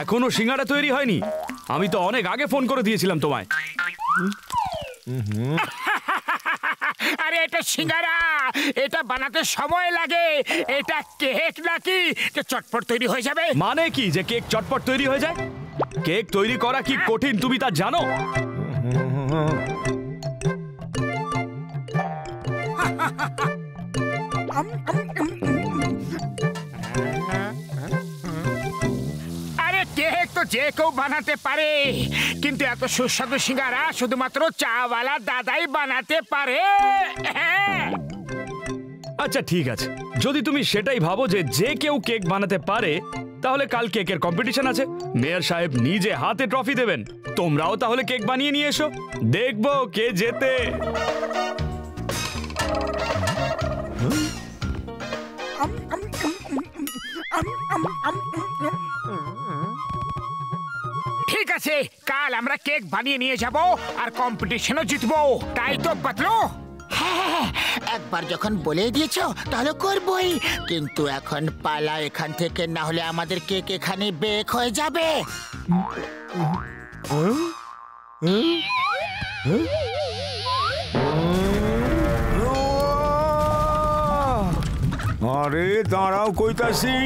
এখনো সিঙ্গারা তৈরি হয়নি? আমি তো অনেক আগে ফোন করে দিয়েছিলাম তোমায়। আরে এটা সিঙ্গারা, এটা বানাতে সময় লাগে। এটা কেক নাকি যে চটপট তৈরি হয়ে যাবে? মানে কি যে কেক চটপট তৈরি হয়ে যায়? কেক তৈরি করা কি কঠিন তুমি তা জানো? আরে কেক তো যে কেউ বানাতে পারে, কিন্তু এত সুস্বাদু সিঙ্গারা শুধুমাত্র চাওয়ালা দাদাই বানাতে পারে। আচ্ছা ঠিক আছে, যদি তুমি সেটাই ভাবো যে যে কেউ কেক বানাতে পারে, তাহলে কাল কেকের কম্পিটিশন আছে। মেয়র সাহেব নিজে হাতে ট্রফি দেবেন। তোমরাও তাহলে কেক বানিয়ে নিয়ে এসো, দেখবো কে জেতে। ঠিক আছে, কাল আমরা কেক বানিয়ে নিয়ে যাব আর কম্পিটিশনও জিতবো, তাই তো বাতলো? হ্যাঁ, একবার যখন বলে দিয়েছো তাহলে করবই, কিন্তু এখন পালা এখান থেকে, না হলে আমাদের কেক এখানে বেক হয়ে যাবে। আরে দাঁড়াও, কইতাছি।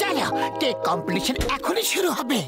চলো, কেক কম্পিটিশন এখনই শুরু হবে।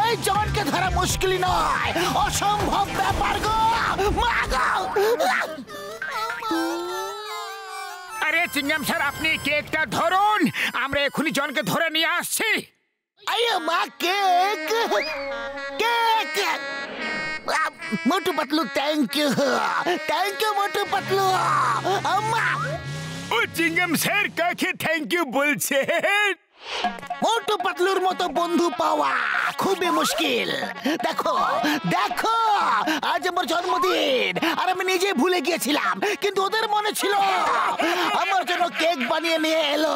এই জনকে ধরা মুশকিল নয়, অসম্ভব ব্যাপার গো। আরে চিংগাম স্যার, আপনি কেকটা ধরুন, আমরা এখনই জনকে ধরে নিয়ে আসছি। আরে মা, cake cake. Motu Patlu, thank you Motu Patlu. আম্মা, ও চিংগাম স্যার কাকে থ্যাংক ইউ বলছে? মোটু পাতলুর মতো বন্ধু পাওয়া খুবই মুশকিল। দেখো দেখো, আজ আমার জন্মদিন আর আমি নিজে ভুলে গিয়েছিলাম, কিন্তু ওদের মনে ছিল। আমার জন্য কেক বানিয়ে নিয়ে এলো।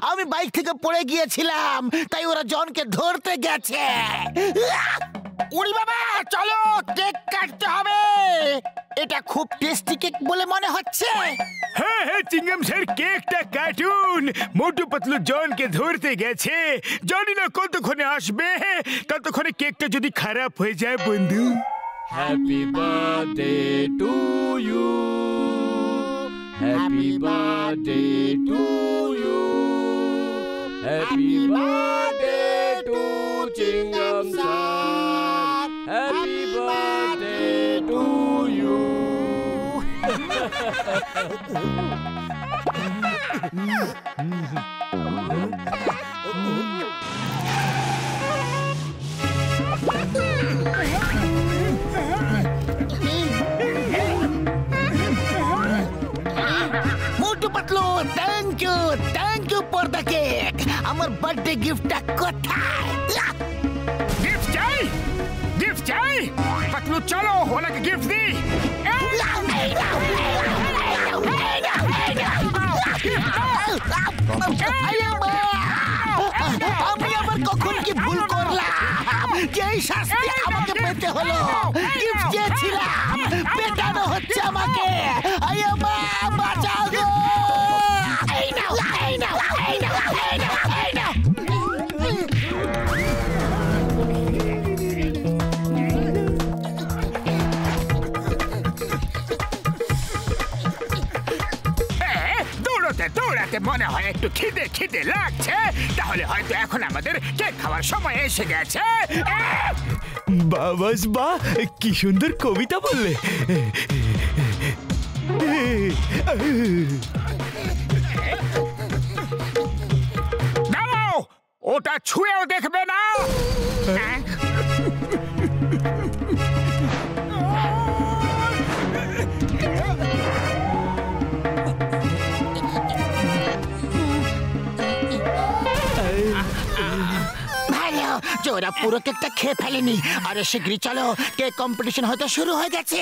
আমি বাইক থেকে পড়ে গিয়েছিলাম, তাই ওরা জনকে ধরতে গেছে। উড়ি বাবা, চলো কেক কাটতে হবে। এটা খুব টেস্টি কেক বলে মনে হচ্ছে। হ্যাঁ হ্যাঁ চিংগাম স্যার, কেকটা কাটুন। মোটু পাতলু জনকে ধরতে গেছে, জানি না কতক্ষণে আসবে। ততক্ষণে কেকটা যদি খারাপ হয়ে যায় বন্ধু। Happy birthday to you, happy birthday to you, happy birthday to Chingum sir, happy birthday to you. Motu Patlu, thank you for the cake. আমার বার্থডে গিফটটা কোথায়? गिफ्ट चाहिए गिफ्ट चाहिए पतलू चलो ওনাকে গিফট দি আমি আবার কখন কি ভুল করলাম যে এই শাস্তি আমাকে পেতে হলো? গিফট চেয়েছিলাম, পেটানো হচ্ছে আমাকে। আইয়া মা, বাঁচাও গো! এই নাও, এই নাও, এই নাও, এই নাও, এই নাও। দৌড়াতে দৌড়াতে মনে হয় একটু খিদে খিদে লাগছে, তাহলে হয়তো এখন আমাদের কেক খাওয়ার সময় এসে গেছে। বাবাস বা কি সুন্দর কবিতা বললে। দাঁড়াও, ওটা ছুঁয়েও দেখবে না। ভালো যে ওরা পুরো কেকটা খেয়ে ফেলেনি। আরে শীঘ্রই চলো, কেক কম্পিটিশন হয়তো শুরু হয়ে গেছে।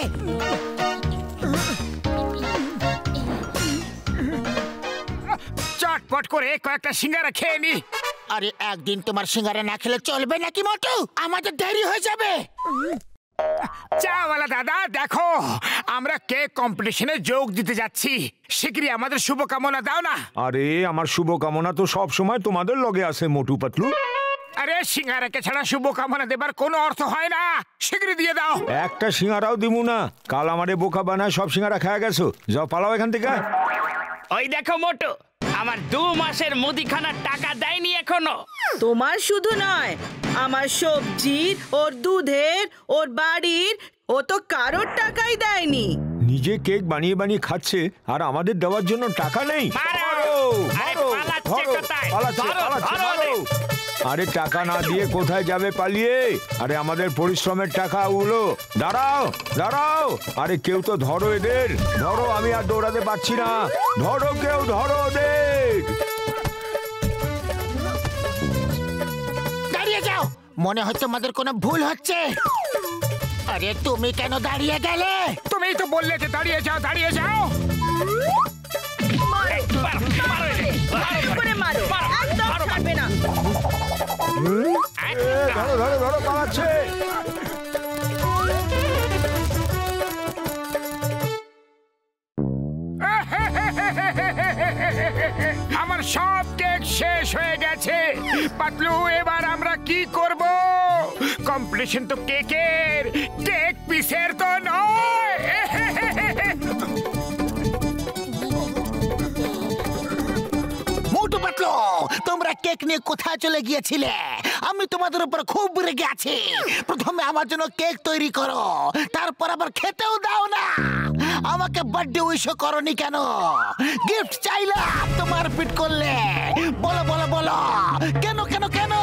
চটপট করে কয়েকটা সিঙ্গারা খেয়ে নি। আরে একদিন তোমার সিঙ্গারা না খেলে চলবে নাকি মোটু? আমাদের দেরি হয়ে যাবে। চাওয়ালা দাদা দেখো, আমরা কেক কম্পিটিশনে যোগ দিতে যাচ্ছি, শীঘ্রই আমাদের শুভকামনা দাও না। আরে আমার শুভকামনা তো সব সময় তোমাদের লগে আছে মোটু পাতলু। আরে সিঙ্গারাকে ছাড়া শুভকামনা দেবার কোনো অর্থ হয় না, শীঘ্রই দিয়ে দাও। একটা সিঙ্গারাও দিমু না, কাল আমারে বোকা বানায় সব সিঙ্গারা খাওয়া গেছো। যাও পালাও এখান থেকে। ওই দেখো মোটু, আমার 2 মাসের মুদিখানার টাকা দেয়নি এখনো। তোমার শুধু নয়, আমার সবজির, ওর দুধের, ওর বাড়ির, ও তো কারোর টাকাই দেয়নি। নিজে কেক বানিয়ে বানিয়ে খাচ্ছে আর আমাদের দেওয়ার জন্য টাকা নেই। মারো! আরে মারো, পালাচ্ছে ধরো, কোথায়? পালাচ্ছে, ধরো, পালাচ্ছে, ধরো মারো। আরে টাকা না দিয়ে কোথায় যাবে পালিয়ে? আরে আমাদের পরিশ্রমের টাকা উলো। দাঁড়াও দাঁড়াও, আরে কেউ তো ধরো এদের, ধরো, আমি আর দৌড়াতে পারছি না। ধরো কেউ, ধরো ওদের। দাঁড়িয়ে যাও, মনে হয় তোমাদের কোনো ভুল হচ্ছে। আরে তুমি কেন দাঁড়িয়ে গেলে? তুমিই তো বললে যে দাঁড়িয়ে যাও, দাঁড়িয়ে যাও। ভালো করে মারো, একদম ছাড়বে না। ধরো ধরো ধরো, পালাচ্ছে। আমার সব কেক শেষ হয়ে গেছে। পাতলু, এবার আমরা কি করব? কম্পিটিশন তো কেকের, কেক পিসের তো নয়। মোটু পাতলু, তোমরা কেক নিয়ে কোথায় চলে গিয়েছিলে? আমি তোমাদের উপর খুব রেগে আছি। প্রথমে আমার জন্য কেক তৈরি করো, তারপর আবার খেতেও দাও না। আমাকে বার্থডে উইশও করনি কেন? গিফট চাইলাম, তোমার পিট করলে। বলো বলো বলো, কেন কেন কেন?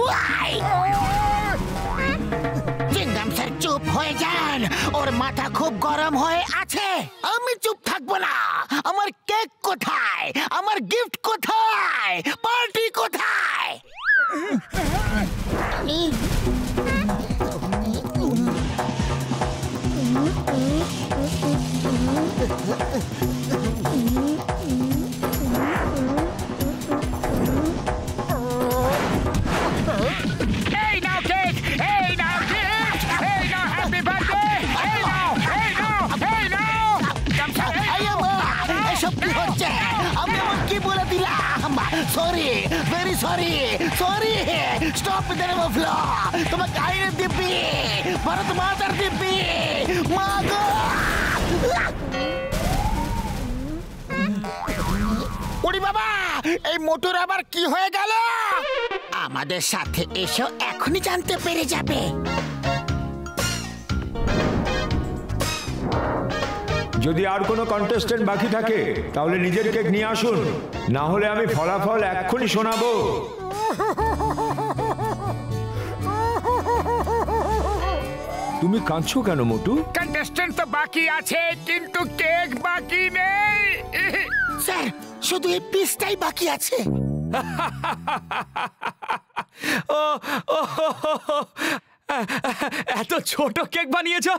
Why? চিংগাম স্যার চুপ হয়ে যান, ওর মাথা খুব গরম হয়ে আছে। আমি চুপ থাকবো না। আমার কেক কোথায়? আমার গিফট কোথায়? পার্টি কোথায়? এই নাও কেক, এই নাও গিফট, এই নাও হ্যাপি বার্থডে, এই নাও, এই নাও, এই নাও। এসব কি হচ্ছে? আমি আমার কি বলে দিলাম? Sorry, very sorry, sorry. Stop in the name of law. তোমাকে আইনের দিব্যি, ভারত মাতার দিব্যি, মা গো। ওরে বাবা, এই মোটর আবার কি হয়ে গেল? আমাদের সাথে এসো, এখনই জানতে পেরে যাবে। যদি আর কোনো কন্টেস্টেন্ট বাকি থাকে তাহলে নিজের কেক নিয়ে আসুন, না হলে আমি ফলাফল এক্ষুনি শোনাবো। তুমি কাঁদছো কেন মোটু? কন্টেস্টেন্ট তো বাকি আছে, কিন্তু কেক বাকি নেই। স্যার, শুধু এই পিসটাই বাকি আছে। ও ও, এত ছোট কেক বানিয়েছো?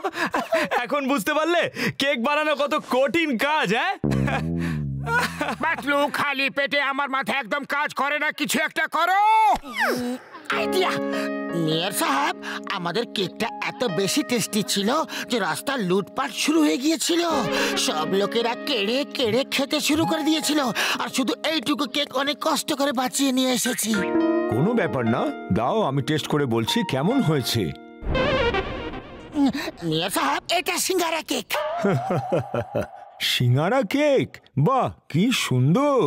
এখন বুঝতে পারলে কেক বানানো কত কঠিন কাজ, হ্যাঁ? পাতলু, খালি পেটে আমার মাথা একদম কাজ করে না, কিছু একটা করো। আইডিয়া! মেয়র সাহেব, আমাদের কেকটা এত বেশি টেস্টি ছিল যে রাস্তার লুটপাট শুরু হয়ে গিয়েছিল। সব লোকেরা কেড়ে কেড়ে খেতে শুরু করে দিয়েছিল, আর শুধু এইটুকু কেক অনেক কষ্ট করে বাঁচিয়ে নিয়ে এসেছি। কোনো ব্যাপার না, দাও আমি টেস্ট করে বলছি কেমন হয়েছে। মেয়র সাহেব, এটা সিঙ্গারা কেক। সিঙ্গারা কেক? বাহ, কি সুন্দর।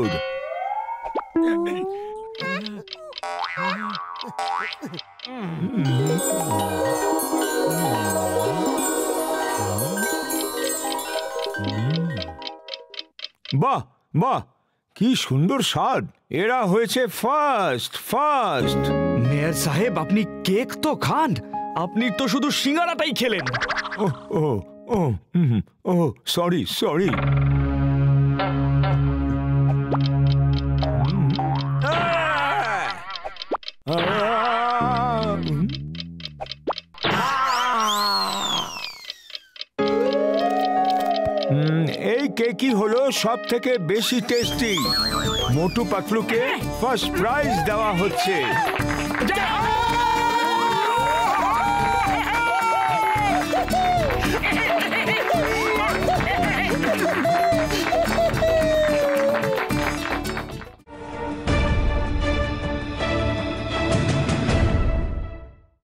বাহ বাহ, কি সুন্দর স্বাদ। এরা হয়েছে ফার্স্ট ফার্স্ট। মেয়র সাহেব, আপনি কেক তো খান, আপনি তো শুধু সিঙ্গারাটাই খেলেন। ও ও ও ও, সরি সরি। এই কেকই হলো সব থেকে বেশি টেস্টি। মোটু পাতলুকে ফার্স্ট প্রাইজ দেওয়া হচ্ছে।